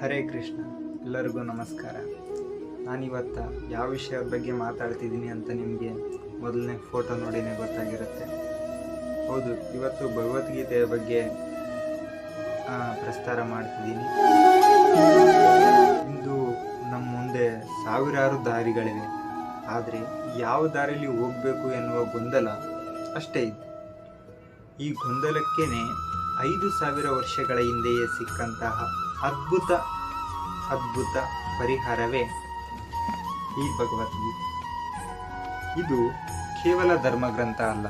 ಹರೇ ಕೃಷ್ಣ. ಎಲ್ಲರಿಗೂ ನಮಸ್ಕಾರ. ನಾನಿವತ್ತು ಯಾವ ವಿಷಯದ ಬಗ್ಗೆ ಮಾತಾಡ್ತಿದ್ದೀನಿ ಅಂತ ನಿಮಗೆ ಮೊದಲನೇ ಫೋಟೋ ನೋಡಿನೇ ಗೊತ್ತಾಗಿರುತ್ತೆ. ಹೌದು, ಇವತ್ತು ಭಗವದ್ಗೀತೆಯ ಬಗ್ಗೆ ಪ್ರಸ್ತಾರ ಮಾಡ್ತಿದ್ದೀನಿ. ಇಂದು ನಮ್ಮ ಮುಂದೆ ಸಾವಿರಾರು ದಾರಿಗಳಿವೆ, ಆದರೆ ಯಾವ ದಾರಿಯಲ್ಲಿ ಹೋಗಬೇಕು ಎನ್ನುವ ಗೊಂದಲ ಅಷ್ಟೇ ಇದೆ. ಈ ಗೊಂದಲಕ್ಕೇನೆ 5,000 ವರ್ಷಗಳ ಹಿಂದೆಯೇ ಸಿಕ್ಕಂತಹ ಅದ್ಭುತ ಪರಿಹಾರವೇ ಈ ಭಗವದ್ಗೀತೆ. ಇದು ಕೇವಲ ಧರ್ಮಗ್ರಂಥ ಅಲ್ಲ.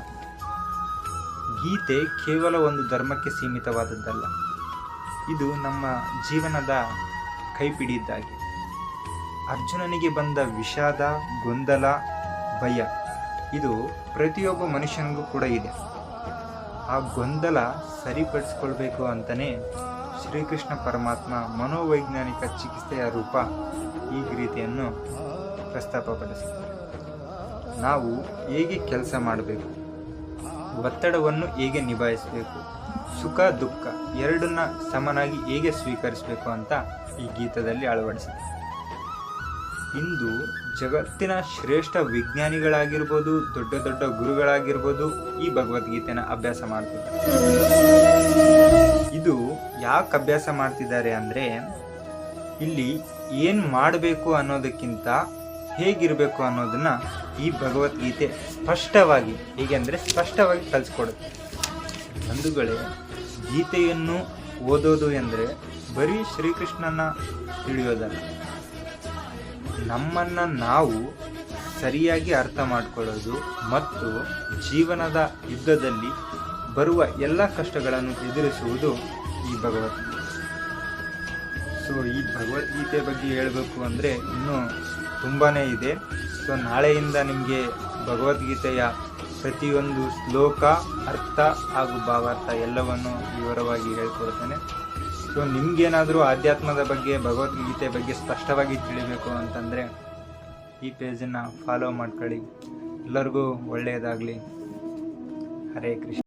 ಗೀತೆ ಕೇವಲ ಒಂದು ಧರ್ಮಕ್ಕೆ ಸೀಮಿತವಾದದ್ದಲ್ಲ. ಇದು ನಮ್ಮ ಜೀವನದ ಕೈಪಿಡಿದ್ದಾಗಿದೆ. ಅರ್ಜುನನಿಗೆ ಬಂದ ವಿಷಾದ, ಗೊಂದಲ, ಭಯ ಇದು ಪ್ರತಿಯೊಬ್ಬ ಮನುಷ್ಯನಿಗೂ ಕೂಡ ಇದೆ. ಆ ಗೊಂದಲ ಸರಿಪಡಿಸ್ಕೊಳ್ಬೇಕು ಅಂತಲೇ ಶ್ರೀಕೃಷ್ಣ ಪರಮಾತ್ಮ ಮನೋವೈಜ್ಞಾನಿಕ ಚಿಕಿತ್ಸೆಯ ರೂಪ ಈ ರೀತಿಯನ್ನು ಪ್ರಸ್ತಾಪಪಡಿಸುತ್ತಾರೆ. ನಾವು ಹೇಗೆ ಕೆಲಸ ಮಾಡಬೇಕು, ಒತ್ತಡವನ್ನು ಹೇಗೆ ನಿಭಾಯಿಸಬೇಕು, ಸುಖ ದುಃಖ ಎರಡನ್ನ ಸಮನಾಗಿ ಹೇಗೆ ಸ್ವೀಕರಿಸಬೇಕು ಅಂತ ಈ ಗೀತದಲ್ಲಿ ಅಳವಡಿಸಿದೆ. ಇಂದು ಜಗತ್ತಿನ ಶ್ರೇಷ್ಠ ವಿಜ್ಞಾನಿಗಳಾಗಿರ್ಬೋದು, ದೊಡ್ಡ ದೊಡ್ಡ ಗುರುಗಳಾಗಿರ್ಬೋದು ಈ ಭಗವದ್ಗೀತೆನ ಅಭ್ಯಾಸ ಮಾಡ್ತಿದ್ದಾರೆ. ಇದು ಯಾಕೆ ಅಭ್ಯಾಸ ಮಾಡ್ತಿದ್ದಾರೆ ಅಂದರೆ, ಇಲ್ಲಿ ಏನು ಮಾಡಬೇಕು ಅನ್ನೋದಕ್ಕಿಂತ ಹೇಗಿರಬೇಕು ಅನ್ನೋದನ್ನ ಈ ಭಗವದ್ಗೀತೆ ಸ್ಪಷ್ಟವಾಗಿ, ಹೇಗೆಂದರೆ ಸ್ಪಷ್ಟವಾಗಿ ಕಲಿಸ್ಕೊಡುತ್ತೆ. ಬಂಧುಗಳೇ, ಗೀತೆಯನ್ನು ಓದೋದು ಎಂದರೆ ಬರೀ ಶ್ರೀಕೃಷ್ಣನ ತಿಳಿಯೋದಲ್ಲ, ನಮ್ಮನ್ನು ನಾವು ಸರಿಯಾಗಿ ಅರ್ಥ ಮಾಡಿಕೊಳ್ಳೋದು ಮತ್ತು ಜೀವನದ ಯುದ್ಧದಲ್ಲಿ ಬರುವ ಎಲ್ಲ ಕಷ್ಟಗಳನ್ನು ಎದುರಿಸುವುದು ಈ ಭಗವದ್ಗೀತೆ. ಸೊ ಈ ಭಗವದ್ಗೀತೆ ಬಗ್ಗೆ ಹೇಳಬೇಕು ಅಂದರೆ ಇನ್ನೂ ತುಂಬಾ ಇದೆ. ಸೊ ನಾಳೆಯಿಂದ ನಿಮಗೆ ಭಗವದ್ಗೀತೆಯ ಪ್ರತಿಯೊಂದು ಶ್ಲೋಕ, ಅರ್ಥ ಹಾಗೂ ಭಾವಾರ್ಥ ಎಲ್ಲವನ್ನು ವಿವರವಾಗಿ ಹೇಳ್ಕೊಡ್ತೇನೆ. ಸೊ ನಿಮಗೇನಾದರೂ ಆಧ್ಯಾತ್ಮದ ಬಗ್ಗೆ, ಭಗವದ್ಗೀತೆ ಬಗ್ಗೆ ಸ್ಪಷ್ಟವಾಗಿ ತಿಳಿಬೇಕು ಅಂತಂದರೆ ಈ ಪೇಜನ್ನು ಫಾಲೋ ಮಾಡ್ಕೊಳ್ಳಿ. ಎಲ್ಲರಿಗೂ ಒಳ್ಳೆಯದಾಗಲಿ. ಹರೇ ಕೃಷ್ಣ.